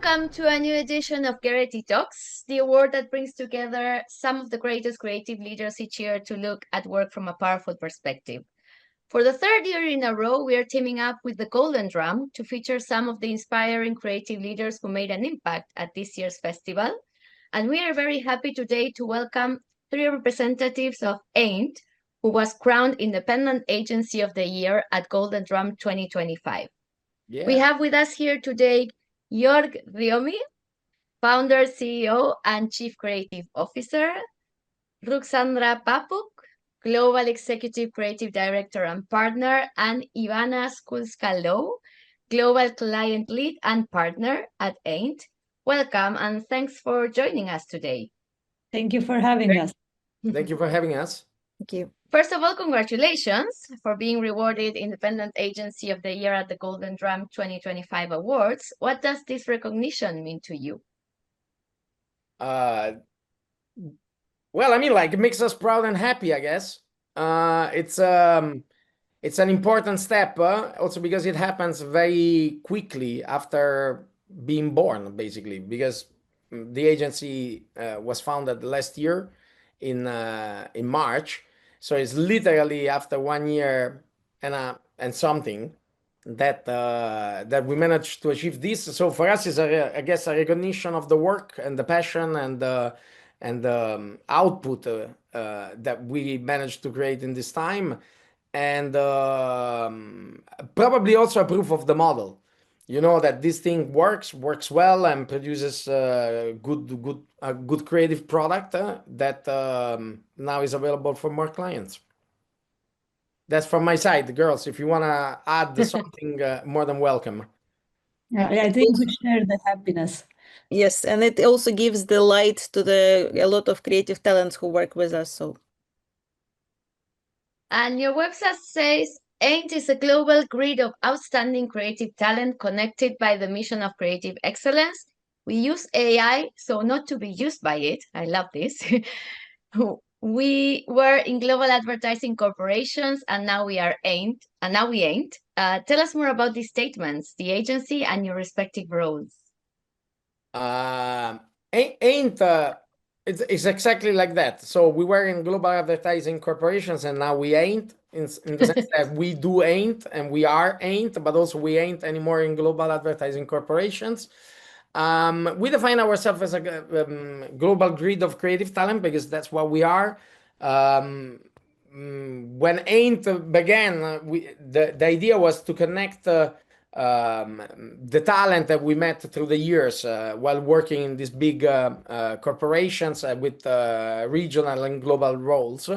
Welcome to a new edition of Gerety Talks, the award that brings together some of the greatest creative leaders each year to look at work from a powerful perspective. For the third year in a row, we are teaming up with the Golden Drum to feature some of the inspiring creative leaders who made an impact at this year's festival. And we are very happy today to welcome three representatives of AINT, who was crowned Independent Agency of the Year at Golden Drum 2025. We have with us here today Jörg Riomi, founder, CEO, and Chief Creative Officer, Ruxandra Papuk, Global Executive Creative Director and Partner, and Ivana Skulska-Low, Global Client Lead and Partner at AINT. Welcome and thanks for joining us today. Thank you for having us. Thank you for having us. Thank you. First of all, congratulations for being rewarded Independent Agency of the Year at the Golden Drum 2025 Awards. What does this recognition mean to you? Well, I mean, like, it makes us proud and happy, I guess. It's an important step, also because it happens very quickly after being born, basically, because the agency was founded last year in March. So it's literally after 1 year and something that we managed to achieve this. So for us, it's I guess a recognition of the work and the passion and the output that we managed to create in this time, and probably also a proof of the model. You know, that this thing works well and produces good creative product that now is available for more clients. That's from my side. Girls, if you want to add something, more than welcome. Yeah, I think we share the happiness. Yes, and it also gives the light to a lot of creative talents who work with us. So, and your website says AINT is a global grid of outstanding creative talent connected by the mission of creative excellence. We use AI, so not to be used by it. I love this. We were in global advertising corporations, and now we are AINT. Tell us more about these statements, the agency, and your respective roles. AINT, it's exactly like that. So we were in global advertising corporations, and now we ain't, in the sense that we do ain't and we are ain't, but also we ain't anymore in global advertising corporations. We define ourselves as a global grid of creative talent because that's what we are. When AINT began, the idea was to connect the talent that we met through the years while working in these big corporations with regional and global roles.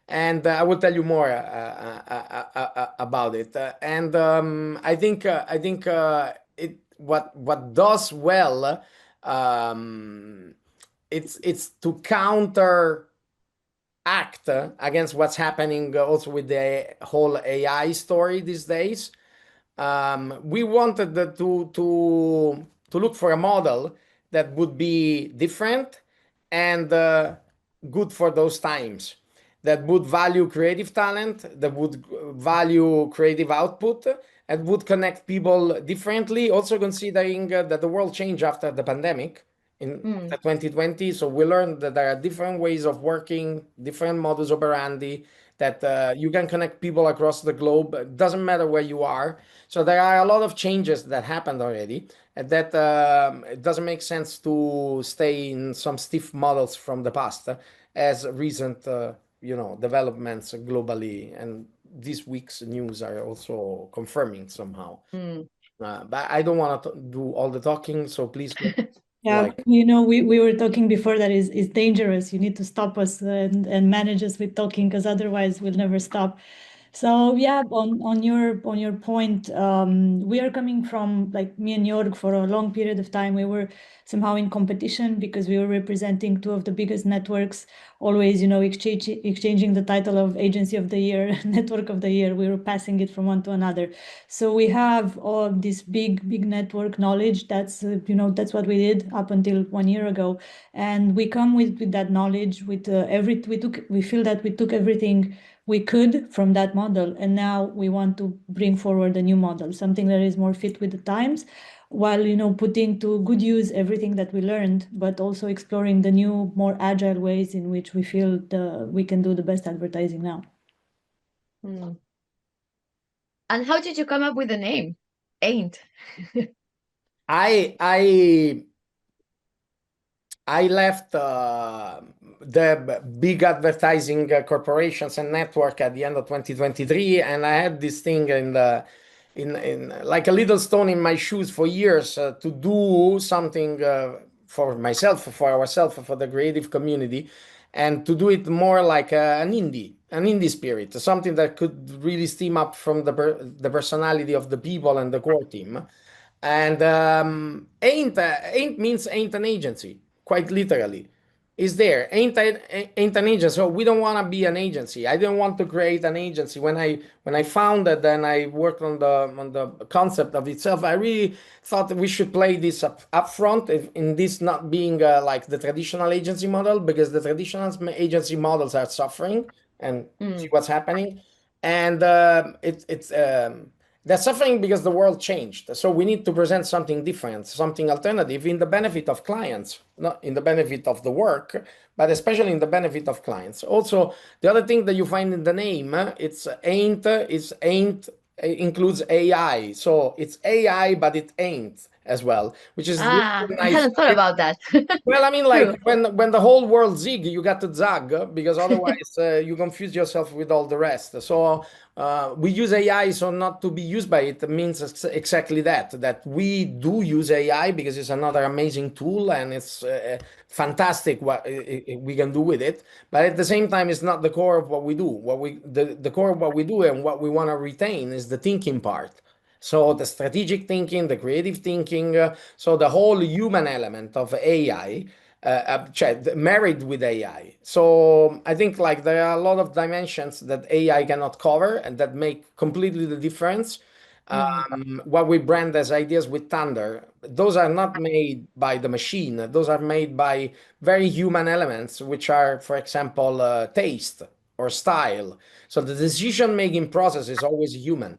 And I will tell you more about it. And I think what does well, it's to counteract against what's happening also with the whole AI story these days. We wanted to look for a model that would be different and good for those times, that would value creative talent, that would value creative output, and would connect people differently, also considering that the world changed after the pandemic in 2020. So we learned that there are different ways of working, different modus operandi, that you can connect people across the globe. It doesn't matter where you are. So there are a lot of changes that happened already, and that it doesn't make sense to stay in some stiff models from the past, as recent developments globally and this week's news are also confirming somehow. But I don't want to do all the talking, so please. Yeah, we were talking before that is dangerous. You need to stop us and manage us with talking, because otherwise we'll never stop. So yeah, on your point, we are coming from, like me and Jörg, for a long period of time. We were somehow in competition because we were representing two of the biggest networks, always, exchanging the title of Agency of the Year, Network of the Year. We were passing it from one to another. So we have all this big network knowledge. That's what we did up until 1 year ago, and we come with that knowledge. We feel that we took everything we could from that model, and now we want to bring forward a new model, something that is more fit with the times, while putting to good use everything that we learned, but also exploring the new, more agile ways in which we feel we can do the best advertising now. Mm. And how did you come up with the name? Ain't. I left the big advertising corporations and network at the end of 2023, and I had this thing in like a little stone in my shoes for years to do something for myself, for ourselves, for the creative community, and to do it more like an indie spirit, something that could really steam up from the personality of the people and the core team. And ain't means ain't an agency, quite literally. Is there ain't an agency? So we don't want to be an agency. I didn't want to create an agency when I founded and I worked on the concept of itself. I really thought that we should play this up front in this not being like the traditional agency model, because the traditional agency models are suffering, and see what's happening. And it's they're suffering because the world changed. So we need to present something different, something alternative in the benefit of clients, not in the benefit of the work, but especially in the benefit of clients. Also, the other thing that you find in the name, it's ain't includes AI. So it's AI, but it ain't as well, which is really I nice. hadn't thought about that. Well, I mean, True. like when the whole world zig, you got to zag because otherwise you confuse yourself with all the rest. So we use AI, so not to be used by it means exactly that. That we do use AI because it's another amazing tool and it's fantastic what we can do with it. But at the same time, it's not the core of what we do. The core of what we do and what we want to retain is the thinking part. So the strategic thinking, the creative thinking, so the whole human element of AI, married with AI. So I think like there are a lot of dimensions that AI cannot cover and that make completely the difference. What we brand as ideas with thunder, those are not made by the machine. Those are made by very human elements, which are, for example, taste or style. So the decision-making process is always human,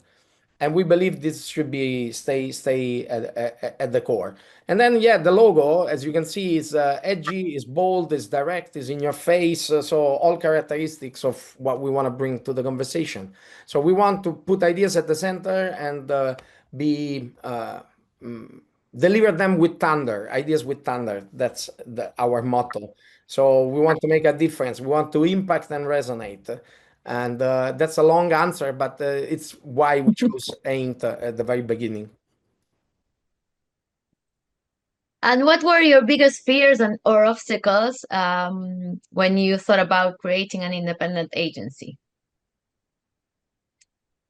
and we believe this should be stay at the core. And then yeah, the logo, as you can see, is edgy, is bold, is direct, is in your face, so all characteristics of what we want to bring to the conversation. So we want to put ideas at the center and be deliver them with thunder, ideas with thunder. That's our motto. So we want to make a difference, we want to impact and resonate. And that's a long answer, but it's why we chose ain't at the very beginning. And what were your biggest fears or obstacles when you thought about creating an independent agency?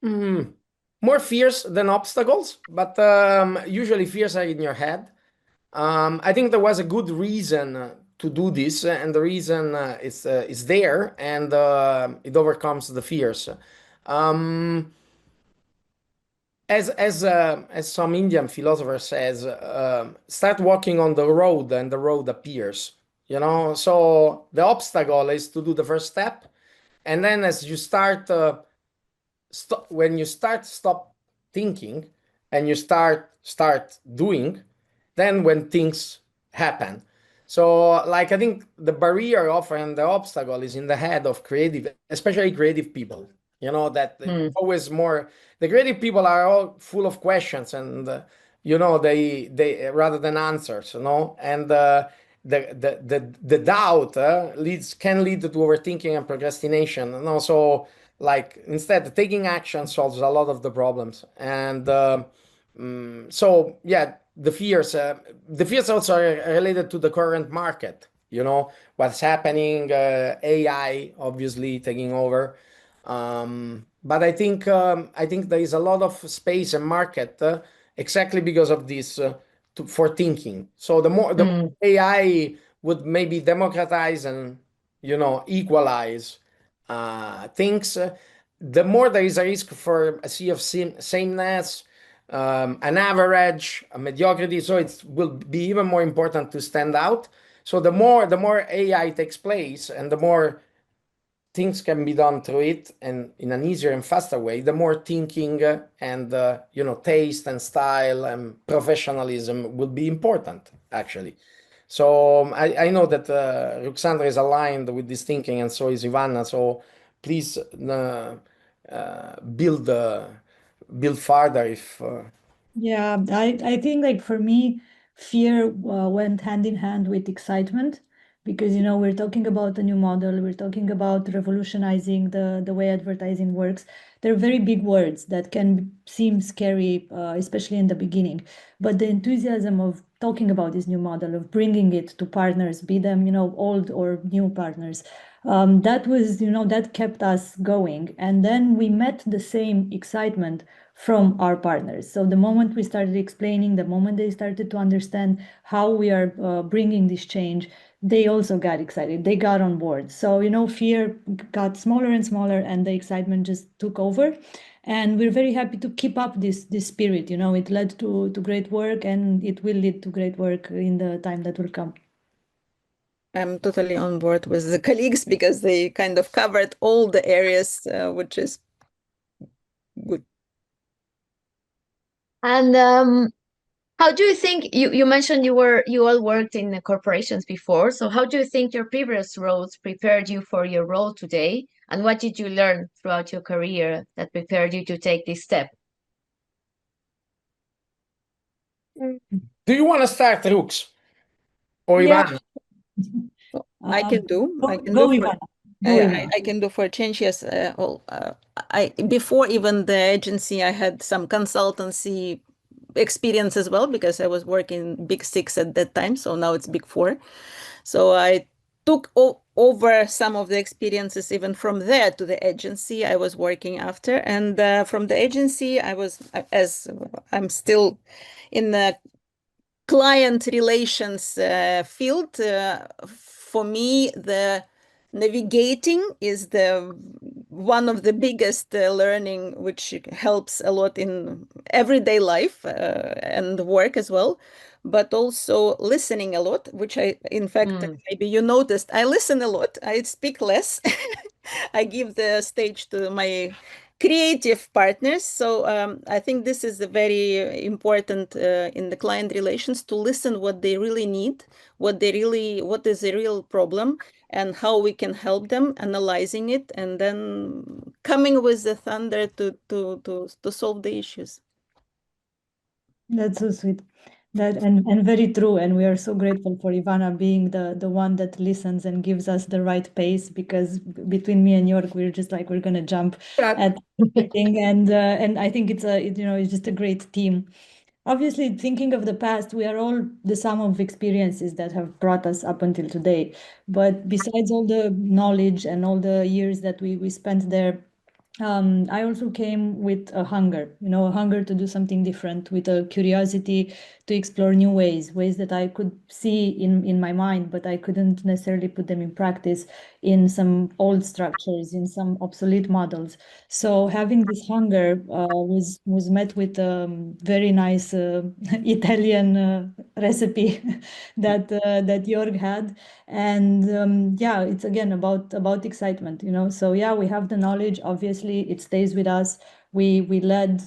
More fears than obstacles, but usually fears are in your head. I think there was a good reason to do this, and the reason is there, and it overcomes the fears. Um, as some Indian philosopher says, start walking on the road and the road appears. So the obstacle is to do the first step, and then as you start when you stop thinking and you start doing, then when things happen. So like I think the barrier often the obstacle is in the head of creative, especially creative people. That always more the creative people are all full of questions, and they rather than answers, and the doubt can lead to overthinking and procrastination, so like instead taking action solves a lot of the problems. And so yeah, the fears also are related to the current market, what's happening, AI obviously taking over. But I think there is a lot of space and market, exactly because of this, for thinking. So the more AI would maybe democratize and equalize things, the more there is a risk for a sea of sameness, an average, a mediocrity. So it will be even more important to stand out. So the more AI takes place, and the more things can be done through it and in an easier and faster way, the more thinking and taste and style and professionalism will be important actually. So I know that Ruxandra is aligned with this thinking, and so is Ivana. So please build further if. Yeah, I think like for me, fear went hand in hand with excitement because we're talking about a new model, we're talking about revolutionizing the way advertising works. They're very big words that can seem scary, especially in the beginning. But the enthusiasm of talking about this new model, of bringing it to partners, be them old or new partners, that was that kept us going. And then we met the same excitement from our partners. So the moment we started explaining, the moment they started to understand how we are bringing this change, they also got excited. They got on board. So, fear got smaller and smaller, and the excitement just took over. And we're very happy to keep up this spirit. It led to great work, and it will lead to great work in the time that will come. I'm totally on board with the colleagues because they kind of covered all the areas, which is good. And how do you think you mentioned you all worked in corporations before? So how do you think your previous roles prepared you for your role today? And what did you learn throughout your career that prepared you to take this step? Do you want to start, Rux or Yeah. Ivana? I can do. I can Go, do for. Ivana. Go, Ivana. I can do for a change. Yes. I before even the agency, I had some consultancy experience as well because I was working Big Six at that time. So now it's Big Four. So I took over some of the experiences even from there to the agency I was working after. And from the agency, I was, as I'm still in the client relations field, for me, the navigating is the one of the biggest learning, which helps a lot in everyday life and work as well, but also listening a lot, which in fact, maybe you noticed, I listen a lot, I speak less. I give the stage to my creative partners. So I think this is a very important in the client relations to listen what they really need, what is the real problem, and how we can help them, analyzing it, and then coming with the thunder to solve the issues. That's so sweet. That and very true. And we are so grateful for Ivana being the one that listens and gives us the right pace because between me and York, we're just like we're gonna jump Yeah. at everything. And I think it's just a great team. Obviously, thinking of the past, we are all the sum of experiences that have brought us up until today. But besides all the knowledge and all the years that we spent there, I also came with a hunger, a hunger to do something different, with a curiosity to explore new ways that I could see in my mind, but I couldn't necessarily put them in practice in some old structures, in some obsolete models. So having this hunger was met with a very nice Italian recipe that Jörg had, and yeah, it's again about excitement, So yeah, we have the knowledge. Obviously, it stays with us. We led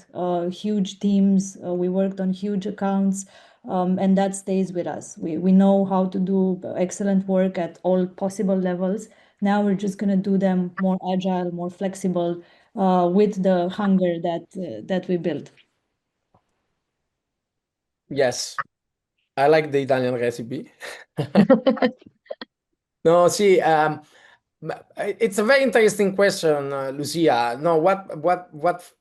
huge teams. We worked on huge accounts. And that stays with us. We know how to do excellent work at all possible levels. Now we're just going to do them more agile, more flexible, with the hunger that we built. Yes, I like the Italian recipe. No, see, it's a very interesting question, Lucia. No, what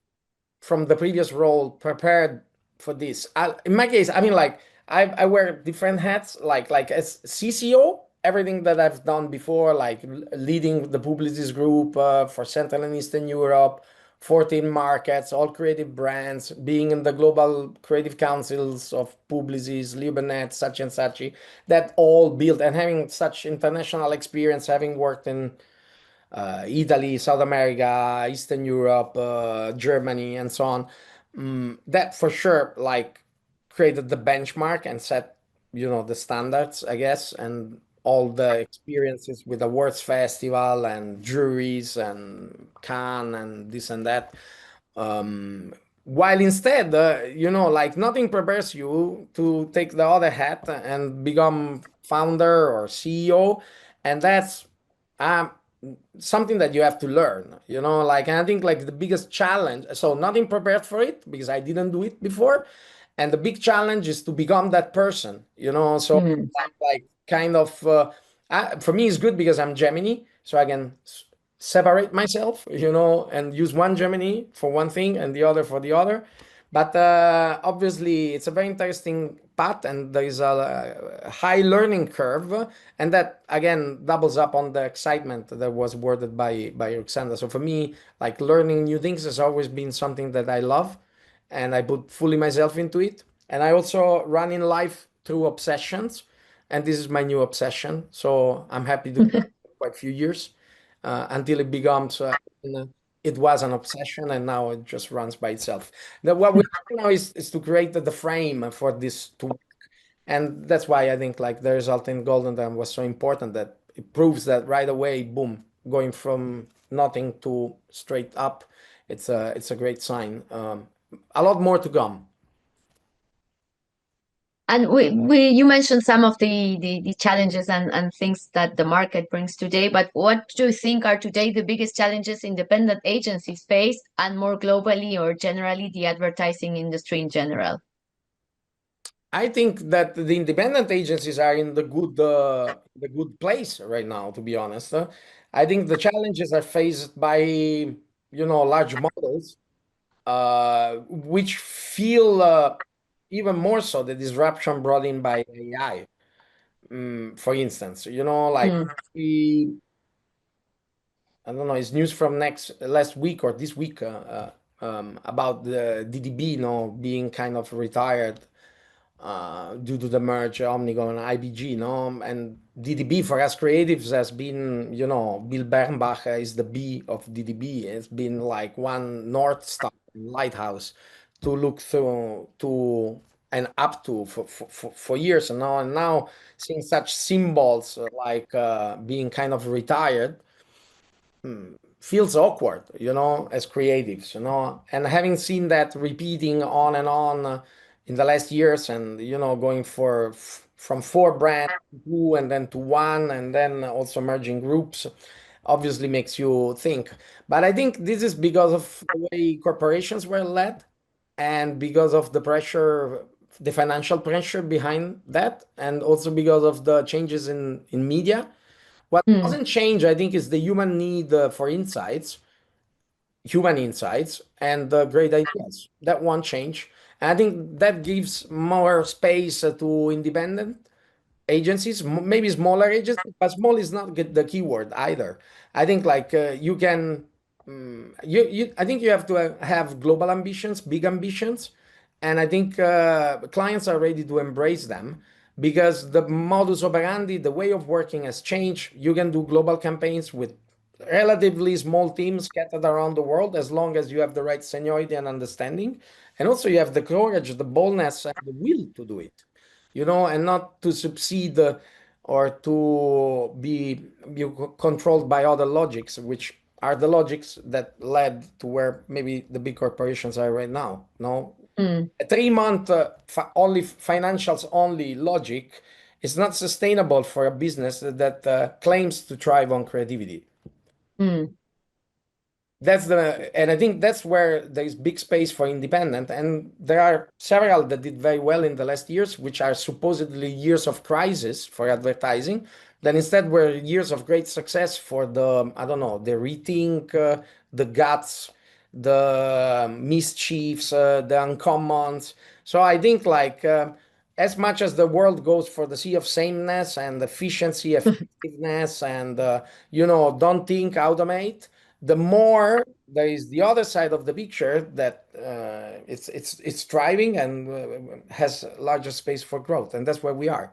from the previous role prepared for this? In my case, I mean, like I wear different hats, like as CCO, everything that I've done before, like leading the Publicis group for Central and Eastern Europe, 14 markets, all creative brands, being in the global creative councils of Publicis, Liubenet, such and such, that all built and having such international experience, having worked in Italy, South America, Eastern Europe, Germany, and so on. That for sure, like, created the benchmark and set, the standards, I guess. And all the experiences with awards festival and juries and Cannes and this and that. While instead, like nothing prepares you to take the other hat and become founder or CEO, and that's um, something that you have to learn. Like, and I think like the biggest challenge. So nothing prepared for it because I didn't do it before, and the big challenge is to become that person. So Mm. like kind of for me it's good because I'm Gemini, so I can separate myself, and use one Gemini for one thing and the other for the other. But obviously, it's a very interesting path, and there is a high learning curve, and that again doubles up on the excitement that was worded by Roxana. So for me, like learning new things has always been something that I love, and I put fully myself into it. And I also run in life through obsessions, and this is my new obsession. So I'm happy to quite a few years until it becomes it was an obsession, and now it just runs by itself. What we do now is to create the frame for this to work, and that's why I think like the result in Golden Dawn was so important, that it proves that right away, boom, going from nothing to straight up, it's a great sign. A lot more to come. And you mentioned some of the challenges and things that the market brings today, but what do you think are today the biggest challenges independent agencies face, and more globally or generally the advertising industry in general? I think that the independent agencies are in the good place right now, to be honest. I think the challenges are faced by large models, which feel even more so the disruption brought in by AI. For instance, like Mm. we, I don't know, it's news from next last week or this week about the DDB, being kind of retired due to the merge Omnigon and IBG, no? And DDB for us creatives has been, Bill Bernbach is the B of DDB. It's been like one North Star lighthouse to look through to and up to for years. And now seeing such symbols like being kind of retired feels awkward, as creatives, and having seen that repeating on and on in the last years, and going from four brands to two, and then to one, and then also merging groups, obviously makes you think. But I think this is because of the way corporations were led, and because of the pressure, the financial pressure behind that, and also because of the changes in media. What Mm. doesn't change, I think, is the human need for insights, human insights, and great ideas. That won't change. And I think that gives more space to independent agencies, maybe smaller agencies, but small is not the keyword either. I think like you can, I think you have to have global ambitions, big ambitions, and I think clients are ready to embrace them because the modus operandi, the way of working has changed. You can do global campaigns with relatively small teams scattered around the world as long as you have the right seniority and understanding, and also you have the courage, the boldness, and the will to do it, and not to succeed or to be controlled by other logics, which are the logics that led to where maybe the big corporations are right now. No, Mm. a 3 month only financials only logic is not sustainable for a business that claims to thrive on creativity. Mm. And I think that's where there is big space for independent, and there are several that did very well in the last years, which are supposedly years of crisis for advertising, that instead were years of great success for the, I don't know, the rethink, the guts, the mischiefs, the uncommons. So I think like as much as the world goes for the sea of sameness and efficiency, effectiveness, and don't think, automate, the more there is the other side of the picture that it's thriving and has larger space for growth, and that's where we are.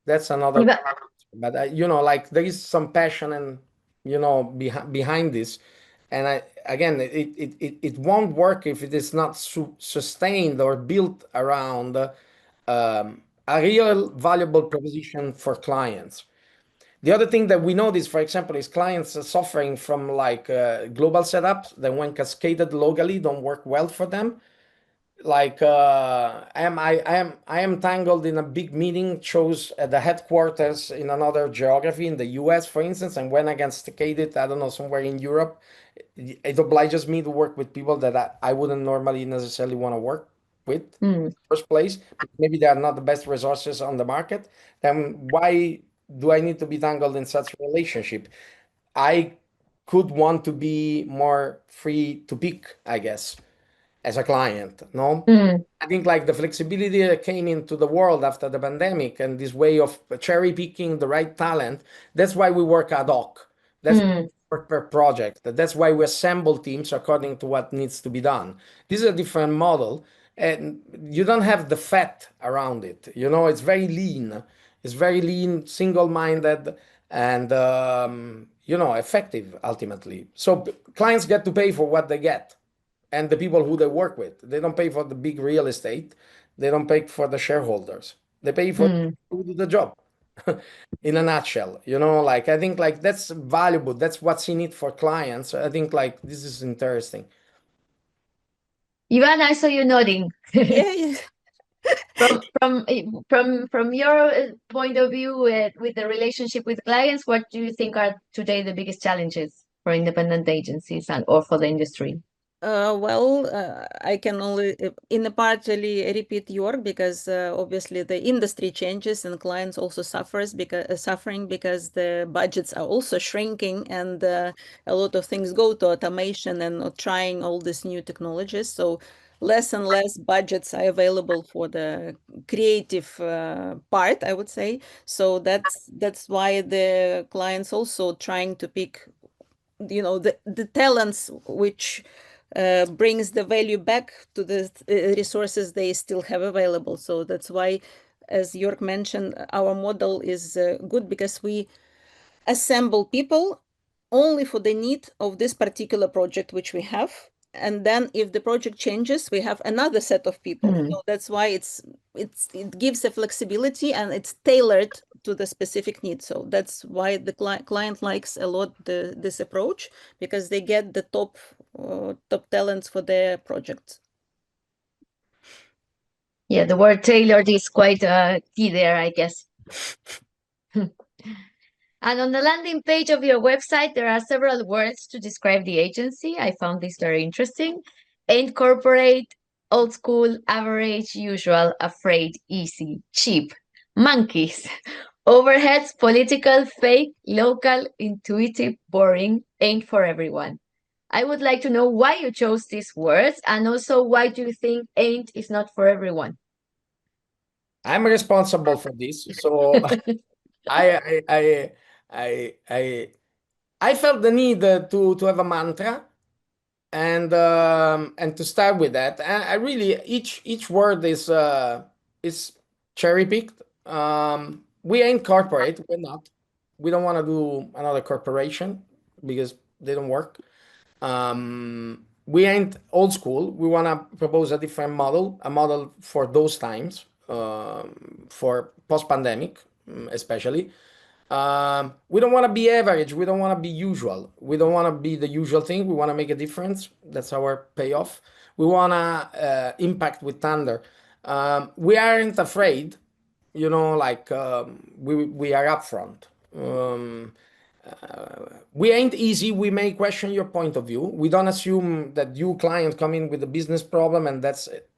That's another, Eva- but like there is some passion and behind this, and I again it won't work if it is not sustained or built around a real valuable proposition for clients. The other thing that we notice, for example, is clients are suffering from like global setups that when cascaded locally don't work well for them. Like I am tangled in a big meeting chose at the headquarters in another geography in the US, for instance, and when I cascade it, I don't know, somewhere in Europe, it obliges me to work with people that I wouldn't normally necessarily want to work with in the first place. Maybe they are not the best resources on the market. Then why do I need to be tangled in such a relationship? I could want to be more free to pick, I guess, as a client. No, Mm, I think like the flexibility that came into the world after the pandemic and this way of cherry picking the right talent. That's why we work ad hoc. That's why mm, we work per project. That's why we assemble teams according to what needs to be done. This is a different model, and you don't have the fat around it. You know, it's very lean. It's very lean, single-minded, and effective ultimately. So clients get to pay for what they get and the people who they work with. They don't pay for the big real estate. They don't pay for the shareholders. They pay for mm. who do the job. In a nutshell, like I think like that's valuable. That's what's in it for clients. I think like this is interesting. Ivana, I saw you nodding. Yeah, yeah. From your point of view with the relationship with clients, what do you think are today the biggest challenges for independent agencies and or for the industry? I can only in a partly repeat York because obviously the industry changes and clients also suffering because the budgets are also shrinking and a lot of things go to automation and trying all these new technologies. So less and less budgets are available for the creative part, I would say. So that's why the clients also trying to pick the talents which brings the value back to the resources they still have available. So that's why, as York mentioned, our model is good because we assemble people only for the need of this particular project which we have, and then if the project changes we have another set of people. Mm. So that's why it gives a flexibility and it's tailored to the specific needs. So that's why the client likes a lot this approach, because they get the top talents for their projects. Yeah, the word tailored is quite key there, I guess. And on the landing page of your website, there are several words to describe the agency. I found this very interesting. Incorporate, old school, average, usual, afraid, easy, cheap, monkeys, overheads, political, fake, local, intuitive, boring, ain't for everyone. I would like to know why you chose these words and also why do you think ain't is not for everyone? I'm responsible for this, so I I I I I, I felt the need to have a mantra and to start with that. I really each word is cherry picked. We ain't corporate. We're not. We don't want to do another corporation because they don't work. We ain't old school. We want to propose a different model, a model for those times, for post pandemic, especially. We don't want to be average. We don't want to be usual. We don't want to be the usual thing. We want to make a difference. That's our payoff. We want to impact with thunder. We aren't afraid, like we are upfront. We ain't easy. We may question your point of view. We don't assume that you client come in with a business problem and that's it.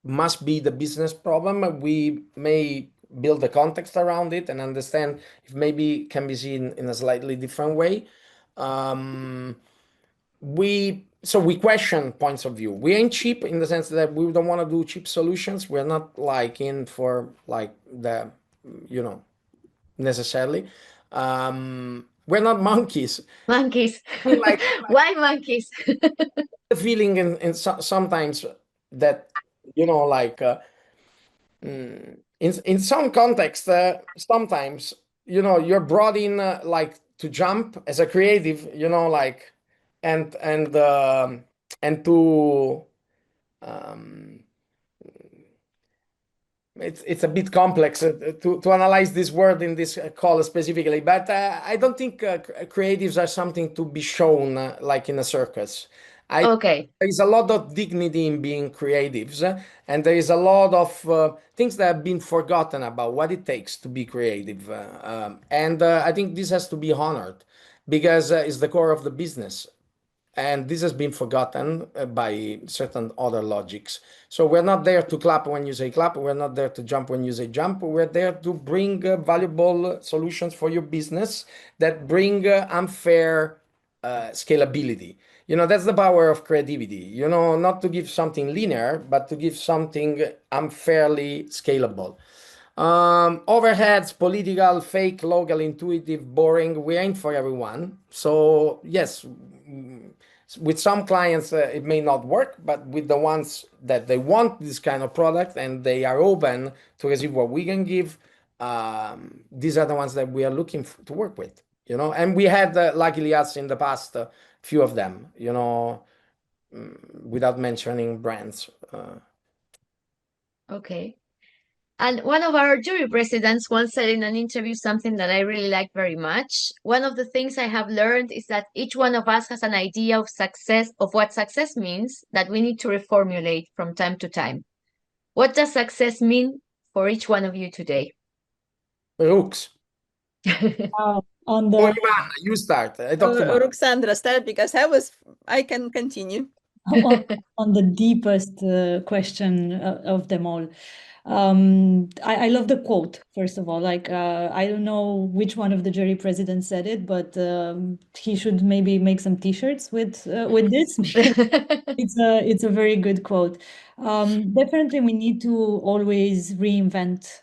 Must be the business problem. We may build a context around it and understand if maybe can be seen in a slightly different way. Um, we question points of view. We ain't cheap in the sense that we don't want to do cheap solutions. We're not like in for like the you know necessarily. We're not monkeys. Monkeys. I mean, like Why monkeys? the feeling sometimes that like in some context, sometimes you're brought in like to jump as a creative, like and and um, and to um, it's a bit complex to analyze this word in this call specifically, but I don't think creatives are something to be shown like in a circus. Okay. There is a lot of dignity in being creatives, and there is a lot of things that have been forgotten about what it takes to be creative. And I think this has to be honored because it's the core of the business. And this has been forgotten by certain other logics. So we're not there to clap when you say clap. We're not there to jump when you say jump. We're there to bring valuable solutions for your business that bring unfair scalability. That's the power of creativity. Not to give something linear, but to give something unfairly scalable. Overheads, political, fake, local, intuitive, boring. We ain't for everyone. So yes, with some clients it may not work, but with the ones that they want this kind of product and they are open to receive what we can give, these are the ones that we are looking to work with. And we had luckily us in the past, few of them. Without mentioning brands. Okay. And one of our jury presidents once said in an interview something that I really like very much. One of the things I have learned is that each one of us has an idea of success, of what success means, that we need to reformulate from time to time. What does success mean for each one of you today? Rooks. On Oh, the Ivana, you start. I talk too much. Roxandra, start because I can continue. on the deepest question of them all. I love the quote, first of all. Like, I don't know which one of the jury presidents said it, but he should maybe make some T-shirts with this. It's a very good quote. Definitely, we need to always reinvent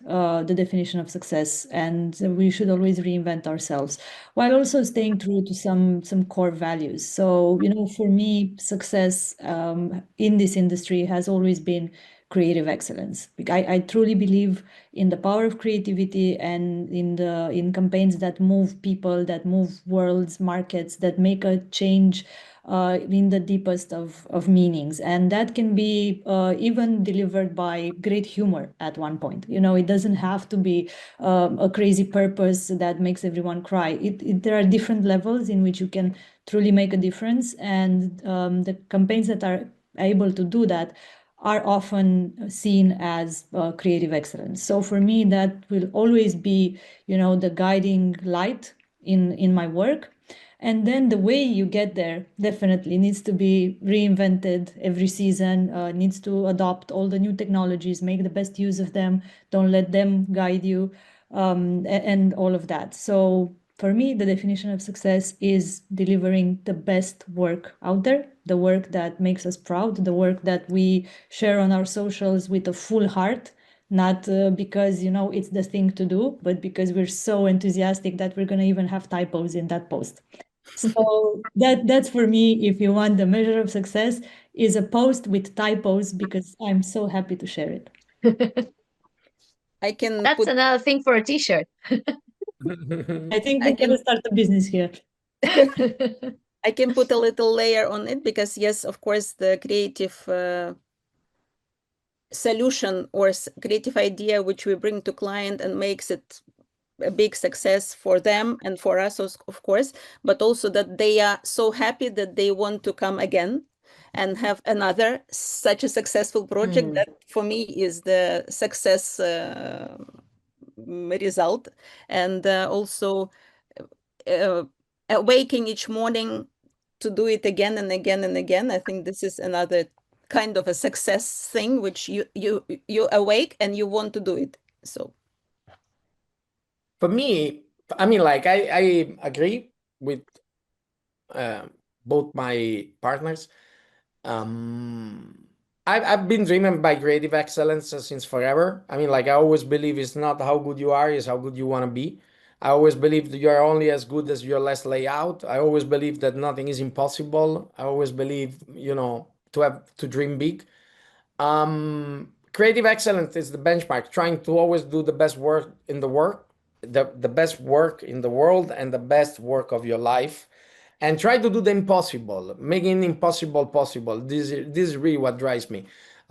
the definition of success, and we should always reinvent ourselves while also staying true to some core values. So, for me, success in this industry has always been creative excellence. I truly believe in the power of creativity and in campaigns that move people, that move worlds, markets, that make a change in the deepest of meanings. And that can be even delivered by great humor at one point. It doesn't have to be a crazy purpose that makes everyone cry. There are different levels in which you can truly make a difference. And the campaigns that are able to do that are often seen as creative excellence. So for me, that will always be, the guiding light in my work. And then the way you get there definitely needs to be reinvented every season, needs to adopt all the new technologies, make the best use of them, don't let them guide you, and all of that. So for me, the definition of success is delivering the best work out there, the work that makes us proud, the work that we share on our socials with a full heart, not because it's the thing to do, but because we're so enthusiastic that we're going to even have typos in that post. So that's for me, if you want the measure of success, is a post with typos because I'm so happy to share it. I can That's put another thing for a t-shirt. I think I we're going to can start a business here. I can put a little layer on it because yes, of course, the creative solution or creative idea which we bring to client and makes it a big success for them and for us, of course, but also that they are so happy that they want to come again and have another such a successful project. Mm. That for me is the success result. And also awaking each morning to do it again and again and again. I think this is another kind of a success thing, which you awake and you want to do it. So For me, I mean, like I agree with uh, both my partners. Um, I've been driven by creative excellence since forever. I mean, like I always believe it's not how good you are, it's how good you want to be. I always believe that you are only as good as your last layout. I always believe that nothing is impossible. I always believe, to have to dream big. Creative excellence is the benchmark, trying to always do the best work in the work, the best work in the world and the best work of your life. And try to do the impossible, making impossible possible. This is really what drives me.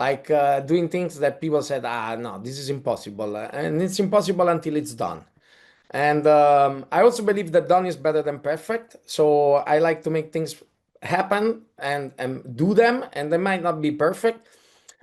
like doing things that people said, ah, no, this is impossible. And it's impossible until it's done. And I also believe that done is better than perfect. So I like to make things happen and do them, and they might not be perfect.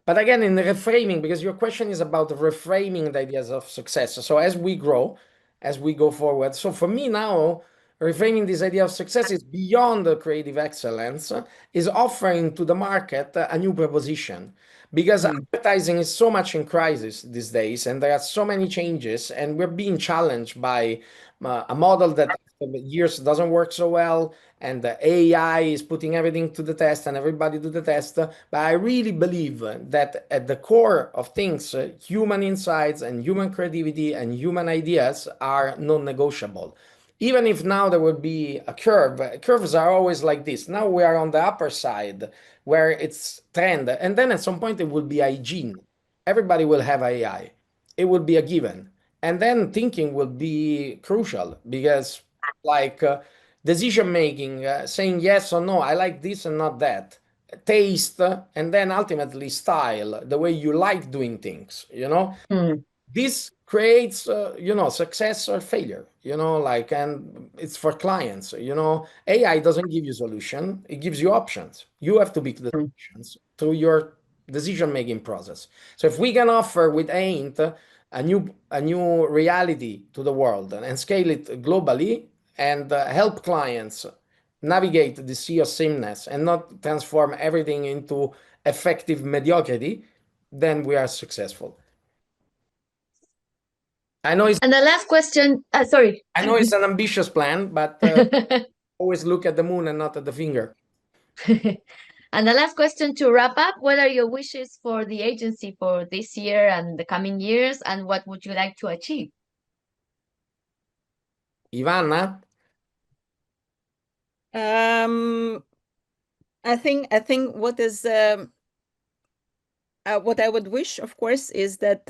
But again, in the reframing, because your question is about reframing the ideas of success. So as we grow, as we go forward. So for me now, reframing this idea of success is beyond the creative excellence, is offering to the market a new proposition. Because advertising is so much in crisis these days, and there are so many changes, and we're being challenged by a model that after years doesn't work so well, and the AI is putting everything to the test and everybody to the test. But I really believe that at the core of things, human insights and human creativity and human ideas are non-negotiable. Even if now there would be a curve, curves are always like this. Now we are on the upper side where it's trend, and then at some point it will be hygiene. Everybody will have AI. It will be a given. And then thinking will be crucial because, like, decision making, saying yes or no, I like this and not that, taste, and then ultimately style, the way you like doing things, this creates success or failure, like, and it's for clients. AI doesn't give you solution, it gives you options. You have to pick the solutions through your decision making process. So if we can offer with Ain't a new reality to the world and scale it globally, and help clients navigate the sea of sameness and not transform everything into effective mediocrity, then we are successful. I know it's And the last question, sorry. I know it's an ambitious plan, but always look at the moon and not at the finger. And the last question to wrap up, what are your wishes for the agency for this year and the coming years, and what would you like to achieve? Ivana, I think what I would wish, of course, is that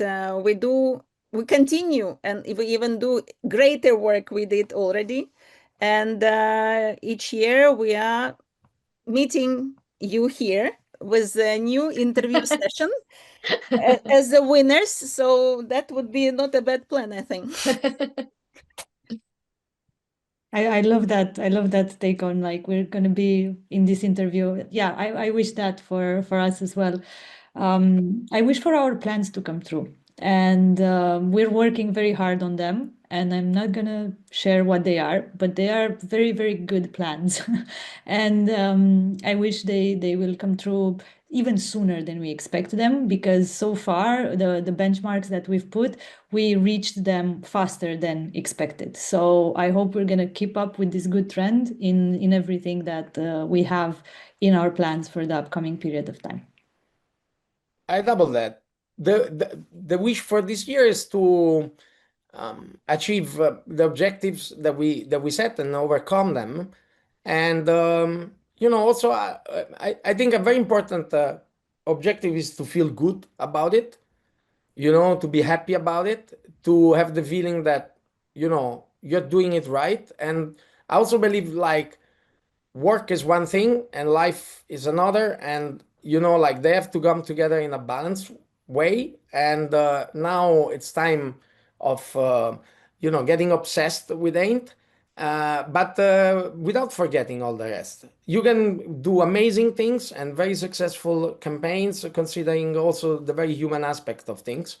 we continue and we even do greater work we did already. And each year we are meeting you here with a new interview session as the winners. So that would be not a bad plan, I think. I love that. I love that take on, like, we're going to be in this interview. Yeah, I wish that for us as well. I wish for our plans to come true, and we're working very hard on them. And I'm not gonna share what they are, but they are very, very good plans, and I wish they will come true even sooner than we expect them, because so far the benchmarks that we've put, we reached them faster than expected. So I hope we're gonna keep up with this good trend in everything that we have in our plans for the upcoming period of time. I double that. The wish for this year is to achieve the objectives that we set and overcome them. And also I think a very important objective is to feel good about it. To be happy about it, to have the feeling that you're doing it right. And I also believe, like, work is one thing and life is another, and like, they have to come together in a balanced way. And now it's time of getting obsessed with Ain't, but without forgetting all the rest. You can do amazing things and very successful campaigns, considering also the very human aspect of things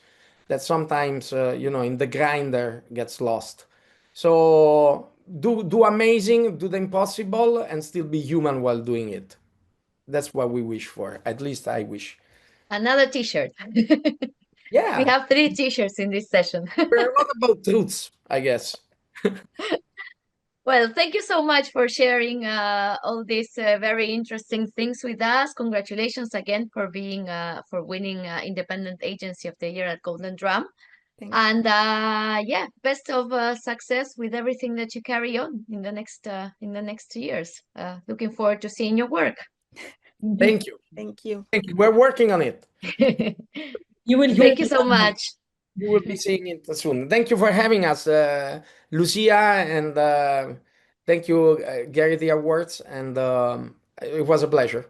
that sometimes in the grinder gets lost. So do amazing, do the impossible, and still be human while doing it. That's what we wish for. At least I wish. Another t-shirt. Yeah, We have 3 t-shirts in this session. we're a lot about truths, I guess. Well, thank you so much for sharing all these very interesting things with us. Congratulations again for winning Independent Agency of the Year at Golden Drum. Thank you. And yeah, best of success with everything that you carry on in the next years. Looking forward to seeing your work. Thank you. Thank you. Thank you. We're working on it. You will hear Thank you so much. You will be seeing it soon. Thank you for having us, Lucia, and thank you, Gerety Awards, and it was a pleasure.